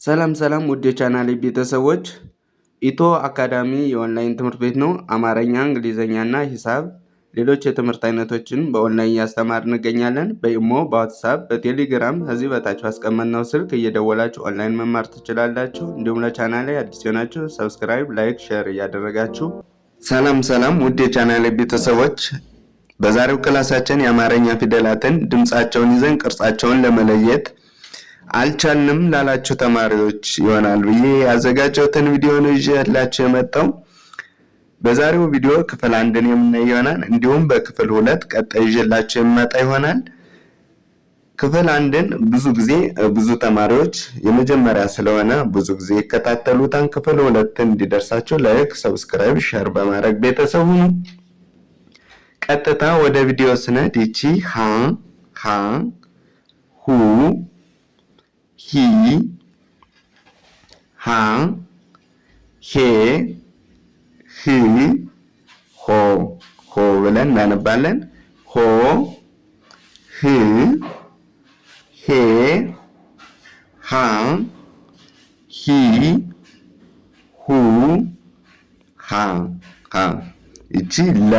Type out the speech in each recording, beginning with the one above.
ሰላም ሰላም ውድ የቻናሌ ቤተሰቦች ኢትዮ አካዳሚ የኦንላይን ትምህርት ቤት ነው። አማርኛ፣ እንግሊዘኛ እና ሂሳብ ሌሎች የትምህርት አይነቶችን በኦንላይን እያስተማርን እንገኛለን። በኢሞ፣ በዋትስአፕ፣ በቴሌግራም ከዚህ በታች አስቀመጥነው ስልክ እየደወላችሁ ኦንላይን መማር ትችላላችሁ። እንዲሁም ለቻናሌ አዲስ የሆናችሁ ሰብስክራይብ፣ ላይክ፣ ሼር እያደረጋችሁ ሰላም ውድ የቻናሌ ቤተሰቦች በዛሬው ክላሳችን የአማርኛ ፊደላትን ድምጻቸውን ይዘን ቅርጻቸውን ለመለየት አልቻልንም ላላችሁ ተማሪዎች ይሆናል ብዬ ያዘጋጀሁትን ቪዲዮ ነው ይዤላችሁ የመጣው። በዛሬው ቪዲዮ ክፍል 1ን የምናይ ይሆናል። እንዲሁም በክፍል 2 ቀጣይ ይዤላችሁ የመጣ ይሆናል። ክፍል 1ን ብዙ ጊዜ ብዙ ተማሪዎች የመጀመሪያ ስለሆነ ብዙ ጊዜ ይከታተሉታል። ክፍል 2 እንዲደርሳችሁ ላይክ፣ ሰብስክራይብ፣ ሼር በማድረግ ቤተሰብ ሁኑ። ቀጥታ ወደ ቪዲዮ ስነድ ይቺ ሃ ሁ ሂ ሃ ሄ ህ ሆ ብለን እናነባለን። ሆ ህ ሄ ሃ ሂ ሁ ሃ ይቺ ለ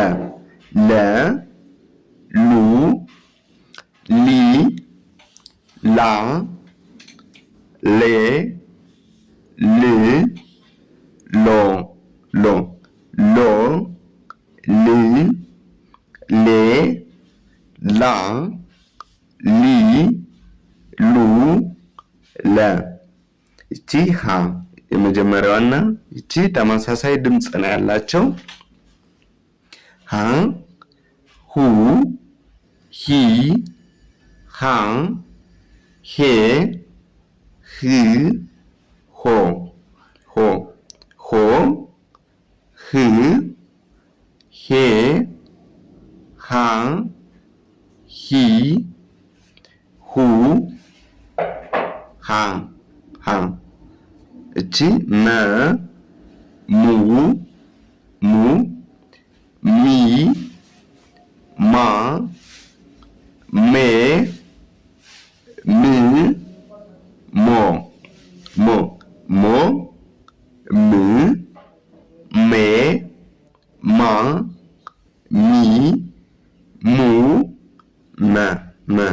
ሉ ሊ ላ ሌ ል ሎ ል ሌ ላ ሊ ሉ ለ እቺ ሃ የመጀመሪያዋና እቺ ተመሳሳይ ድምጽ ነው ያላቸው። ሃ ሁ ሂ ሃ ሄ ህ ሆ ህ ሄ ሃ ሂ ሁ ሃ እቺ መ ሙ ሚ ማ ሜ ም ሞ ም ሜ ማ ሚ ሙ መ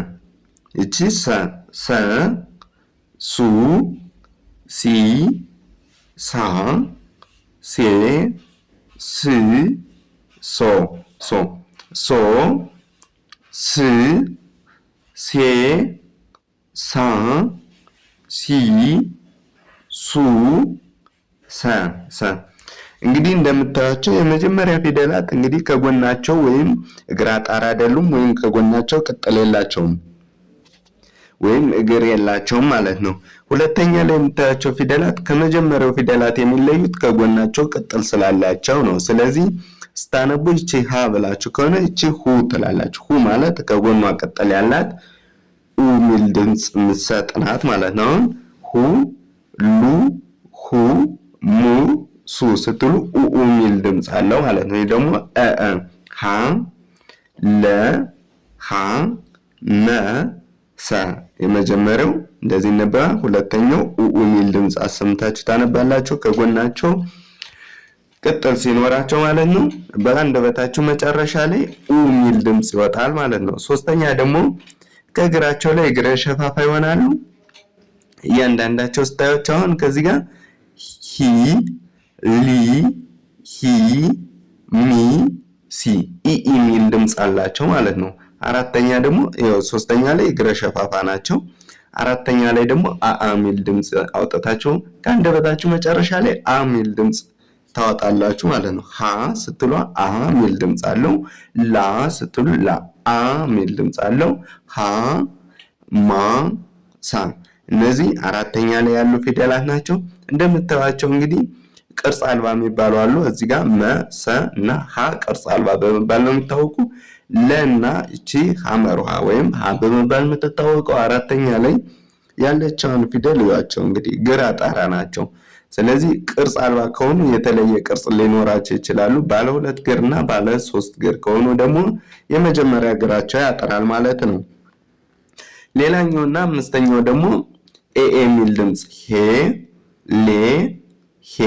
እቺ ሰ ሱ ሲ ሳ ሴ ስ ሶ ስ ሴ ሳ ሲ ሱ ሰ እንግዲህ እንደምታዩቸው የመጀመሪያ ፊደላት እንግዲህ ከጎናቸው ወይም እግር አጣራ አይደሉም፣ ወይም ከጎናቸው ቅጥል የላቸውም ወይም እግር የላቸውም ማለት ነው። ሁለተኛ ላይ የምታዩቸው ፊደላት ከመጀመሪያው ፊደላት የሚለዩት ከጎናቸው ቅጥል ስላላቸው ነው። ስለዚህ ስታነቡ እቺ ሃ ብላችሁ ከሆነ እቺ ሁ ትላላችሁ። ሁ ማለት ከጎኗ ቅጥል ያላት ኡ ሚል ድምጽ የምትሰጥ ናት ማለት ነው። ሁ ሉ ሁ ሙ ሱ ስትሉ ኡ ሚል ድምጽ አለው ማለት ነው። ይሄ ደግሞ ሃ ለ ሃ መ ሰ የመጀመሪያው እንደዚህ ነበረ። ሁለተኛው ኡ ሚል ድምጽ አሰምታችሁ ታነባላችሁ ከጎናቸው ቅጥል ሲኖራቸው ማለት ነው። በአንደበታችሁ መጨረሻ ላይ ኡ ሚል ድምጽ ይወጣል ማለት ነው። ሶስተኛ ደግሞ ከእግራቸው ላይ እግረ ሸፋፋ ይሆናሉ። እያንዳንዳቸው ስታዮች አሁን ከዚህ ጋር ሂ ሊ ሂ ሚ ሲ ኢ ሚል ድምጽ አላቸው ማለት ነው። አራተኛ ደግሞ ሶስተኛ ላይ እግረ ሸፋፋ ናቸው። አራተኛ ላይ ደግሞ አ ሚል ድምጽ አውጣታችሁ ከአንደበታችሁ መጨረሻ ላይ አ ሚል ድምጽ ታወጣላችሁ ማለት ነው። ሃ ስትሉ አ ሚል ድምጽ አለው። ላ ስትሉ ላ አ ሚል ድምጽ አለው። ሃ ማ ሳ እነዚህ አራተኛ ላይ ያሉ ፊደላት ናቸው። እንደምታዩቸው እንግዲህ ቅርጽ አልባ የሚባሉ አሉ። እዚህ ጋር መ ሰ እና ሃ ቅርጽ አልባ በመባል ነው የሚታወቁ። ለና እቺ ሐመርሃ ወይም ሃ በመባል የምትታወቀው አራተኛ ላይ ያለችውን ፊደል ይዋቸው እንግዲህ ግራ ጣራ ናቸው። ስለዚህ ቅርጽ አልባ ከሆኑ የተለየ ቅርጽ ሊኖራቸው ይችላሉ። ባለ 2 እግርና ባለ 3 እግር ከሆኑ ደግሞ የመጀመሪያ እግራቸው ያጠራል ማለት ነው። ሌላኛውና አምስተኛው ደግሞ ኤ የሚል ድምጽ ሄ ሌ ሄ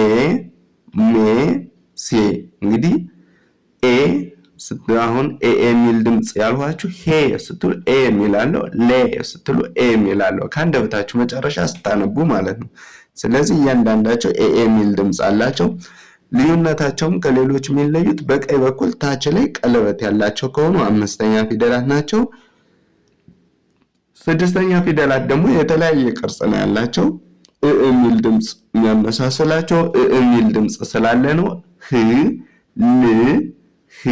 ሜ ሴ። እንግዲህ ኤ አሁን ኤ የሚል ድምጽ ያልኋችሁ ሄ ስትሉ ኤ የሚላለው ሌ ስትሉ ኤ የሚላለው ከአንደበታችሁ መጨረሻ ስታነቡ ማለት ነው። ስለዚህ እያንዳንዳቸው ኤ የሚል ድምጽ አላቸው። ልዩነታቸውም ከሌሎች የሚለዩት በቀኝ በኩል ታች ላይ ቀለበት ያላቸው ከሆኑ አምስተኛ ፊደላት ናቸው። ስድስተኛ ፊደላት ደግሞ የተለያየ ቅርጽ ነው ያላቸው። እ የሚል ድምጽ የሚያመሳስላቸው እ የሚል ድምጽ ስላለ ነው። ህ ል ህ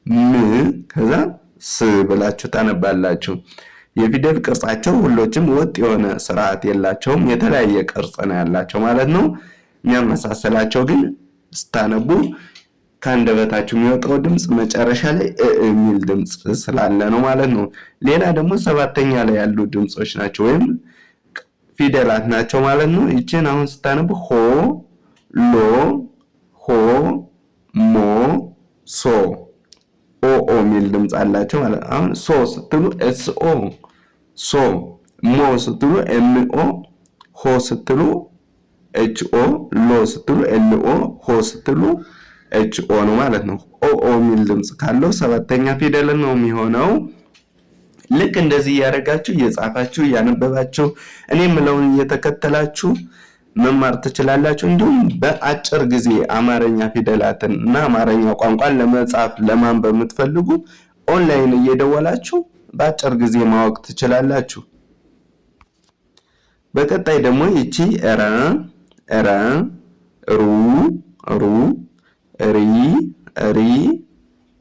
ም ከዛ ስ ብላችሁ ታነባላችሁ። የፊደል ቅርጻቸው ሁሎችም ወጥ የሆነ ስርዓት የላቸውም። የተለያየ ቅርጽ ነው ያላቸው ማለት ነው። የሚያመሳስላቸው ግን ስታነቡ ከአንደበታችሁ የሚወጣው ድምጽ መጨረሻ ላይ እ የሚል ድምጽ ስላለ ነው ማለት ነው። ሌላ ደግሞ ሰባተኛ ላይ ያሉ ድምጾች ናቸው ወይም ፊደላት ናቸው ማለት ነው። ይችን አሁን ስታነቡ ሆ ሎ ሆ ሞ ሶ ኦ ኦ የሚል ድምጽ አላቸው ማለት ነው። አሁን ሶ ስትሉ ኤስ ኦ ሶ፣ ሞ ስትሉ ኤም ኦ፣ ሆ ስትሉ ኤች ኦ፣ ሎ ስትሉ ኤል ኦ፣ ሆ ስትሉ ኤች ኦ ነው ማለት ነው። ኦ ኦ የሚል ድምጽ ካለው ሰባተኛ ፊደል ነው የሚሆነው። ልክ እንደዚህ እያደረጋችሁ እየጻፋችሁ እያነበባችሁ እኔ የምለውን እየተከተላችሁ መማር ትችላላችሁ። እንዲሁም በአጭር ጊዜ አማርኛ ፊደላትን እና አማርኛ ቋንቋን ለመጻፍ ለማንበብ የምትፈልጉ ኦንላይን እየደወላችሁ በአጭር ጊዜ ማወቅ ትችላላችሁ። በቀጣይ ደግሞ ይቺ ረ ረ ሩ ሩ ሪ ሪ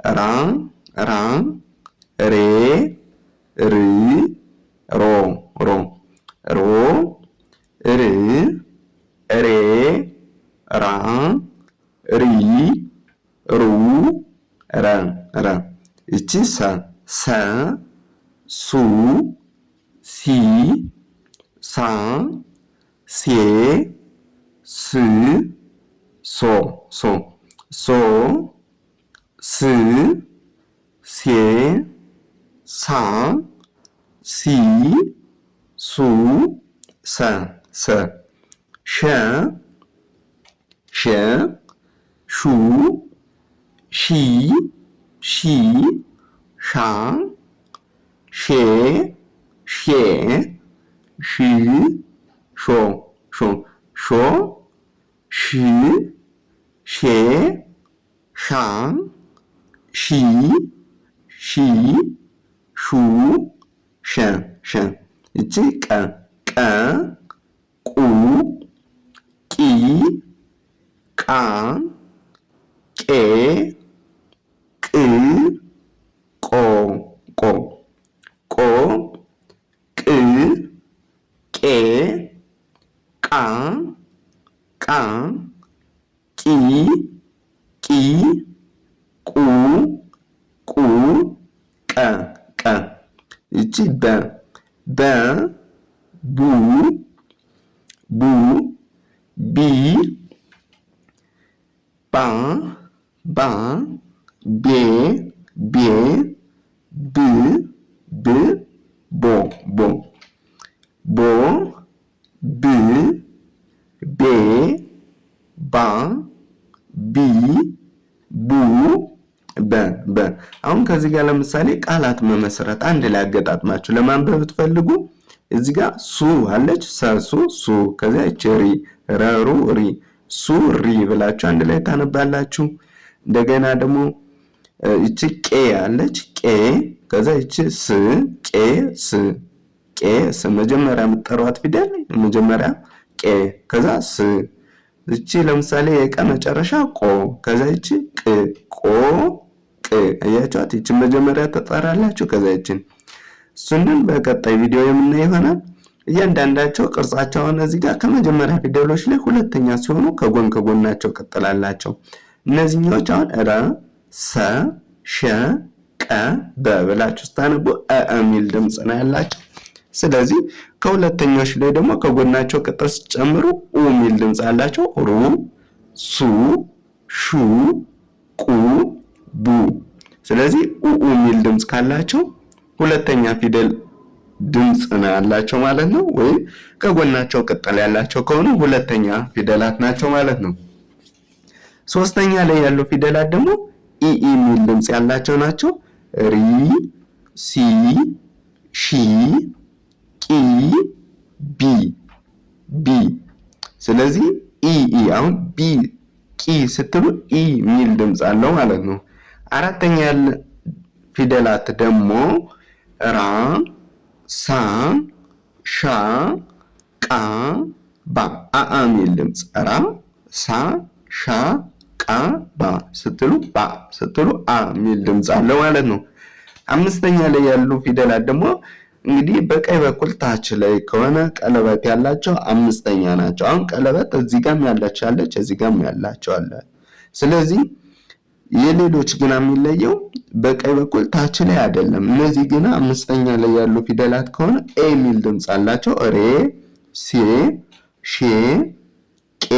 ራ ራ ሬ ር ሮ ሮ ሮ ር ሬ ራ ሪ ሩ ረ ረ። ይቺ ሰ ሰ ሱ ሲ ሳ ሴ ስ ሶ ሶ ሶ ስ ሴ ሳ ሲ ሱ ሰ ሰ ሸ ሸ ሹ ሺ ሺ ሻ ሼ ሼ ሺ ሾ ሾ ሾ ሺ ሼ ሻ ሺ ሺ ሹ ሸ ሸ። እቺ ቀ ቀ ቁ ቂ ቃ ቄ ቅ ቆ ቆ ቆ ቅ ቄ ቃ ቃ ቂ ቂ ቁ ቁ ቀ ቀ። ይቺ በ በ ቡ ቡ ቢ ባ ባ ቤ ቤ ብ ብ ቦ ቦ ቦ ብ ቤ ባ ቢ ቡ በ በ። አሁን ከዚህ ጋር ለምሳሌ ቃላት መመስረት አንድ ላይ አገጣጥማችሁ ለማንበብ ብትፈልጉ እዚህ ጋር ሱ አለች ሰሱ ሱ ከዛ ቸሪ ረሩ ሪ ሱ ሪ ብላችሁ አንድ ላይ ታነባላችሁ። እንደገና ደግሞ እቺ ቄ አለች ቄ ከዛ እቺ ስ ቄ ስ ቄ ስ መጀመሪያ የምትጠሯት ፊደል መጀመሪያ ቄ ከዛ ስ። እቺ ለምሳሌ የቀ መጨረሻ ቆ ከዛ እቺ ቅ ቆ ቅ። አያችኋት? እቺ መጀመሪያ ተጠራላችሁ ከዛ እቺን እሱንን በቀጣይ ቪዲዮ የምናየው ይሆናል። እያንዳንዳቸው ቅርጻቸውን እዚህ ጋር ከመጀመሪያ ፊደሎች ላይ ሁለተኛ ሲሆኑ ከጎን ከጎናቸው ቀጥላላቸው። እነዚህኞች አሁን ረ ሰ ሸ ቀ በ ብላችሁ ስታነቡ አ የሚል ድምጽ ነው ያላቸው። ስለዚህ ከሁለተኞች ላይ ደግሞ ከጎናቸው ቅጥል ሲጨምሩ ኡ የሚል ድምጽ አላቸው። ሩ ሱ ሹ ቁ ቡ። ስለዚህ ኡ የሚል ድምጽ ካላቸው ሁለተኛ ፊደል ድምጽ ነው ያላቸው ማለት ነው። ወይም ከጎናቸው ቅጠል ያላቸው ከሆኑ ሁለተኛ ፊደላት ናቸው ማለት ነው። ሶስተኛ ላይ ያሉ ፊደላት ደግሞ ኢ የሚል ድምጽ ያላቸው ናቸው። ሪ፣ ሲ፣ ሺ፣ ቂ፣ ቢ ቢ። ስለዚህ ኢ አሁን ቢ ቂ ስትሉ ኢ የሚል ድምጽ አለው ማለት ነው። አራተኛ ያለ ፊደላት ደግሞ ራ፣ ሳ፣ ሻ፣ ቃ፣ ባ አ የሚል ድምጽ ራ፣ ሳ፣ ሻ፣ ቃ፣ ባ ስትሉ ባ ስትሉ አ የሚል ድምጽ አለው ማለት ነው። አምስተኛ ላይ ያሉ ፊደላት ደግሞ እንግዲህ በቀኝ በኩል ታች ላይ ከሆነ ቀለበት ያላቸው አምስተኛ ናቸው። አሁን ቀለበት እዚህ ጋርም ያላቸው አለች፣ እዚህ ጋርም ያላቸው አለ። ስለዚህ የሌሎች ግና የሚለየው በቀኝ በኩል ታች ላይ አይደለም። እነዚህ ግና አምስተኛ ላይ ያሉ ፊደላት ከሆነ ኤ የሚል ድምጽ አላቸው። ሬ፣ ሴ፣ ሼ፣ ቄ፣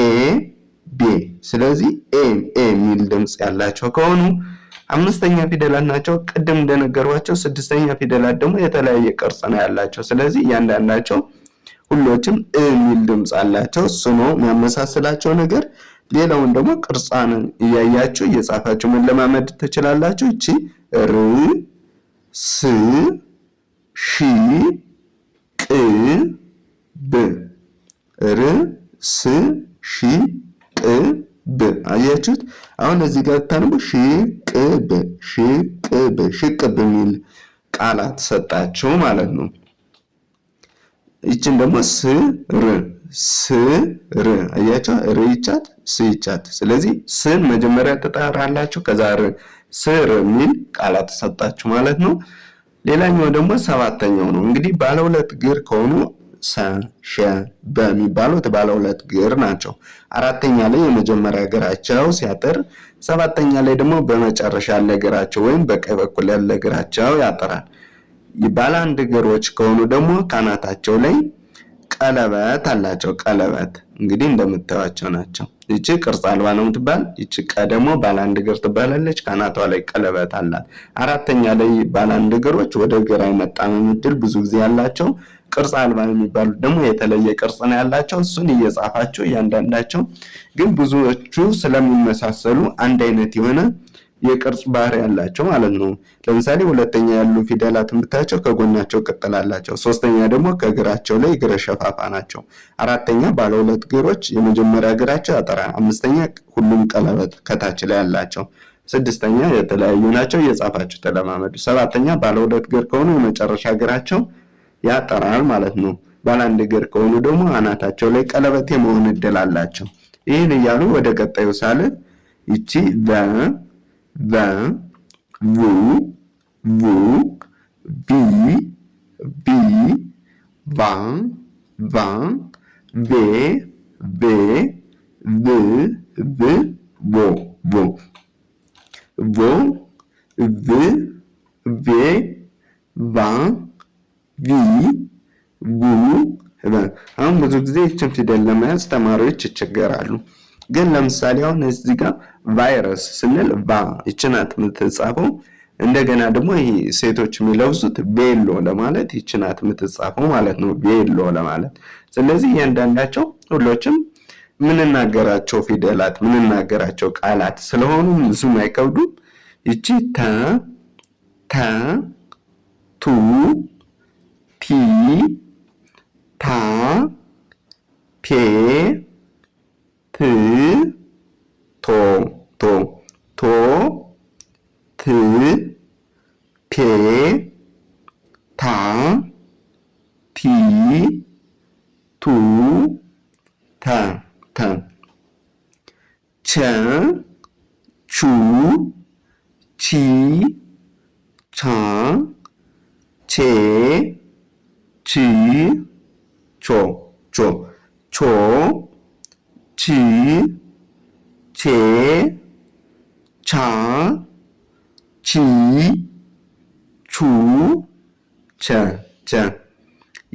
ቤ። ስለዚህ ኤ የሚል ድምጽ ያላቸው ከሆኑ አምስተኛ ፊደላት ናቸው። ቅድም እንደነገርኳቸው ስድስተኛ ፊደላት ደግሞ የተለያየ ቅርጽ ነው ያላቸው። ስለዚህ እያንዳንዳቸው ሁሎችም የሚል ድምጽ አላቸው። እሱ ነው የሚያመሳስላቸው ነገር። ሌላውን ደግሞ ቅርጻን እያያችሁ እየጻፋችሁ መለማመድ ትችላላችሁ። እቺ ር፣ ስ፣ ሺ፣ ቅ፣ ብ ር፣ ስ፣ ሺ፣ ቅ፣ ብ አያችሁት? አሁን እዚህ ጋር ታንቡ ሽቅብ ሽቅብ ሽቅብ የሚል ቃላት ሰጣችሁ ማለት ነው። ይችን ደግሞ ስር ስር አያችሁ? ር ይቻት ስ ይቻት። ስለዚህ ስን መጀመሪያ ትጠራላችሁ፣ ከዛ ር ስር የሚል ቃላት ሰጣችሁ ማለት ነው። ሌላኛው ደግሞ ሰባተኛው ነው። እንግዲህ ባለ ሁለት እግር ከሆኑ ሰ፣ ሸ፣ በ የሚባሉት ባለ ሁለት እግር ናቸው። አራተኛ ላይ የመጀመሪያ እግራቸው ሲያጥር፣ ሰባተኛ ላይ ደግሞ በመጨረሻ ያለ እግራቸው ወይም በቀኝ በኩል ያለ እግራቸው ያጥራል። ባለ አንድ እግሮች ከሆኑ ደግሞ ካናታቸው ላይ ቀለበት አላቸው። ቀለበት እንግዲህ እንደምታዩቸው ናቸው። ይቺ ቅርጽ አልባ ነው የምትባል፣ ይቺ ቀ ደግሞ ባለ አንድ እግር ትባላለች። ካናቷ ላይ ቀለበት አላት። አራተኛ ላይ ባለ አንድ እግሮች ወደ ግራ የመጣመም ዕድል ብዙ ጊዜ ያላቸው። ቅርጽ አልባ የሚባሉት ደግሞ የተለየ ቅርጽ ነው ያላቸው። እሱን እየጻፋቸው እያንዳንዳቸው ግን ብዙዎቹ ስለሚመሳሰሉ አንድ አይነት የሆነ የቅርጽ ባህሪ ያላቸው ማለት ነው። ለምሳሌ ሁለተኛ ያሉ ፊደላትን ብታያቸው ከጎናቸው ቅጠል አላቸው። ሶስተኛ ደግሞ ከእግራቸው ላይ እግረ ሸፋፋ ናቸው። አራተኛ ባለ ሁለት እግሮች የመጀመሪያ እግራቸው ያጠራል። አምስተኛ ሁሉም ቀለበት ከታች ላይ ያላቸው። ስድስተኛ የተለያዩ ናቸው። እየጻፋችሁ ተለማመዱ። ሰባተኛ ባለ ሁለት እግር ከሆኑ የመጨረሻ እግራቸው ያጠራል ማለት ነው። ባለ አንድ እግር ከሆኑ ደግሞ አናታቸው ላይ ቀለበት የመሆን ዕድል አላቸው። ይህን እያሉ ወደ ቀጣዩ ሳለ ይቺ ቨ፣ ቡ፣ ቢ፣ ቫ፣ ቬ፣ ቭ፣ ቮ፣ ቭ፣ ቬ፣ ቫ፣ ቪ፣ ቡ፣ ቨ። አሁን ብዙ ጊዜ ይችን ፊደል ለመያዝ ተማሪዎች ይቸገራሉ። ግን ለምሳሌ አሁን እዚህ ጋር ቫይረስ ስንል ቫ ይች ናት የምትጻፈው። እንደገና ደግሞ ይሄ ሴቶች የሚለብሱት ቬሎ ለማለት ይች ናት የምትጻፈው ማለት ነው፣ ቬሎ ለማለት። ስለዚህ እያንዳንዳቸው ሁሎችም ምንናገራቸው ፊደላት ምንናገራቸው ቃላት ስለሆኑ ብዙም አይከብዱም። ይቺ ተ፣ ቱ፣ ቲ፣ ታ፣ ቴ፣ ት፣ ቶ፣ ት፣ ቴ፣ ታ፣ ቲ፣ ቱ፣ ተ፣ ቸ፣ ቹ፣ ቺ፣ ቻ፣ ቼ፣ ቺ፣ ቾ፣ ቺ፣ ቼ፣ ቻ፣ ቺ፣ ቹ፣ ቸ፣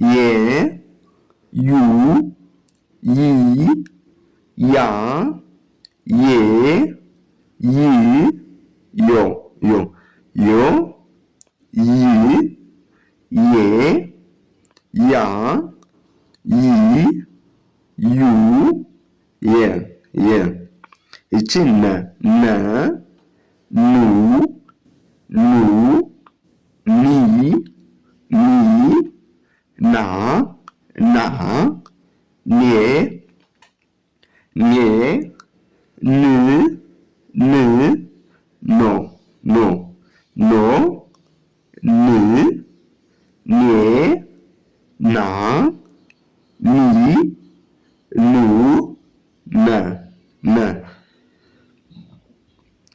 የ፣ ዩ፣ ይ፣ ያ፣ ዬ፣ ይ፣ ዮ፣ ይ፣ ዬ፣ ያ ይ ዩ የ የ እቺ ነ ኑ ኑ ኒ ና ኔ ን ኖ ን ኔ ና ኒ ኑ ነ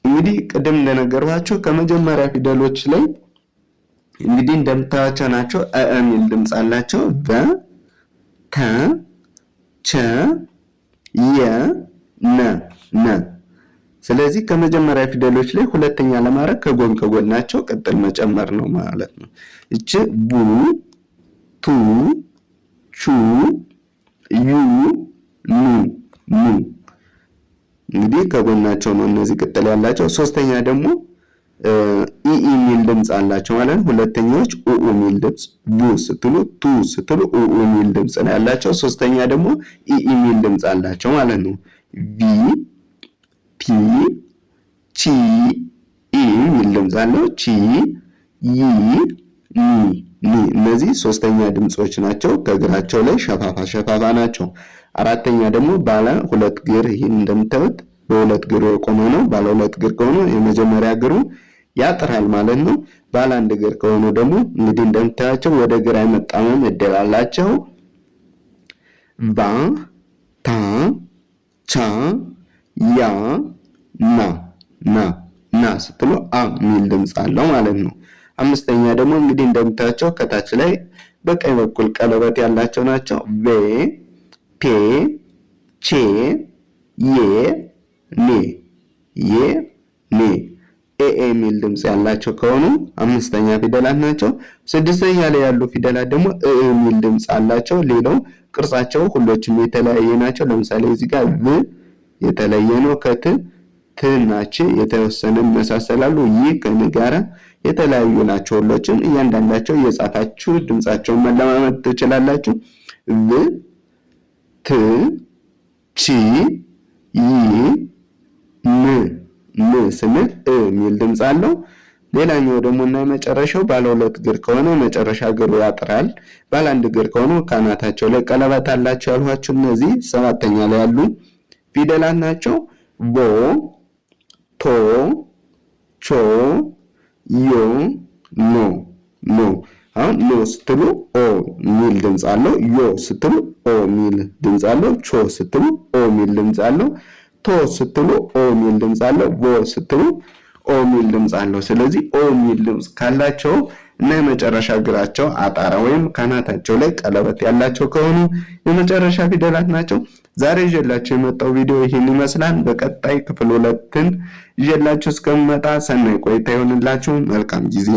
እንግዲህ ቅድም እንደነገርኳችሁ ከመጀመሪያ ፊደሎች ላይ እንግዲህ እንደምታዩቸው ናቸው። የሚል ድምጽ አላቸው። በ ተ ቸ የ ነ ስለዚህ ከመጀመሪያ ፊደሎች ላይ ሁለተኛ ለማድረግ ከጎናቸው ቅጥል መጨመር ነው ማለት ነው። እቺ ቡ ቱ ቹ ዩ ኑ እንግዲህ ከጎናቸው ነው እነዚህ ቅጥል ያላቸው። ሶስተኛ ደግሞ ኢ የሚል ድምጽ አላቸው ማለት ነው። ሁለተኛዎች ኡ የሚል ድምጽ፣ ቡ ስትሉ ቱ ስትሉ ኡ የሚል ድምጽ ነው ያላቸው። ሶስተኛ ደግሞ ኢ የሚል ድምጽ አላቸው ማለት ነው። ቪ ፒ ቺ ኢ የሚል ድምጽ አለው። ቺ ይ ኒ እነዚህ ሶስተኛ ድምጾች ናቸው። ከእግራቸው ላይ ሸፋፋ ናቸው። አራተኛ ደግሞ ባለ ሁለት እግር፣ ይሄን እንደምታዩት በሁለት እግር የቆመ ነው። ባለ ሁለት እግር ከሆነ የመጀመሪያ እግሩ ያጥራል ማለት ነው። ባለ አንድ እግር ከሆኑ ደግሞ እንግዲህ እንደምታያቸው ወደ ግራ የመጣመም እድል አላቸው። ባ ታ ቻ ያ ና ስትሉ አ የሚል ድምጽ አለው ማለት ነው። አምስተኛ ደግሞ እንግዲህ እንደምታያቸው ከታች ላይ በቀኝ በኩል ቀለበት ያላቸው ናቸው። ቬ ፔ ቼ የ ኔ ኤ የሚል ድምጽ ያላቸው ከሆኑ አምስተኛ ፊደላት ናቸው። ስድስተኛ ላይ ያሉ ፊደላት ደግሞ የሚል ድምጽ አላቸው። ሌላው ቅርጻቸው ሁሎችም የተለያየ ናቸው። ለምሳሌ እዚህ ጋር ቭ የተለየ ነው ከት፣ ት እና ች የተወሰነ ይመሳሰላሉ። ይህ ከን ጋራ የተለያዩ ናቸው። ሁሎችም እያንዳንዳቸው የጻፋችሁ ድምጻቸውን መለማመድ ትችላላችሁ። ቭ ት ቺ ይ ን ስንል የሚል ድምጽ አለው። ሌላኛው ደግሞ እና የመጨረሻው ባለ ሁለት እግር ከሆነ መጨረሻ እግሩ ያጥራል። ባለ አንድ እግር ከሆኑ ካናታቸው ላይ ቀለበት አላቸው ያልኋችሁ እነዚህ ሰባተኛ ላይ ያሉ ፊደላት ናቸው። ቦ ቶ ቾ ዮ ኖ አሁን ኖ ስትሉ ኦ ሚል ድምጽ አለው። ዮ ስትሉ ኦ ሚል ድምጽ አለው። ቾ ስትሉ ኦ ሚል ድምጽ አለው። ቶ ስትሉ ኦ ሚል ድምጽ አለው። ቦ ስትሉ ኦ ሚል ድምጽ አለው። ስለዚህ ኦ ሚል ድምጽ ካላቸው እና የመጨረሻ እግራቸው አጣራ ወይም ካናታቸው ላይ ቀለበት ያላቸው ከሆኑ የመጨረሻ ፊደላት ናቸው። ዛሬ ይዤላችሁ የመጣው ቪዲዮ ይህን ይመስላል። በቀጣይ ክፍል 2ን ይዤላችሁ እስከምመጣ ሰናይ ቆይታ ይሁንላችሁ። መልካም ጊዜ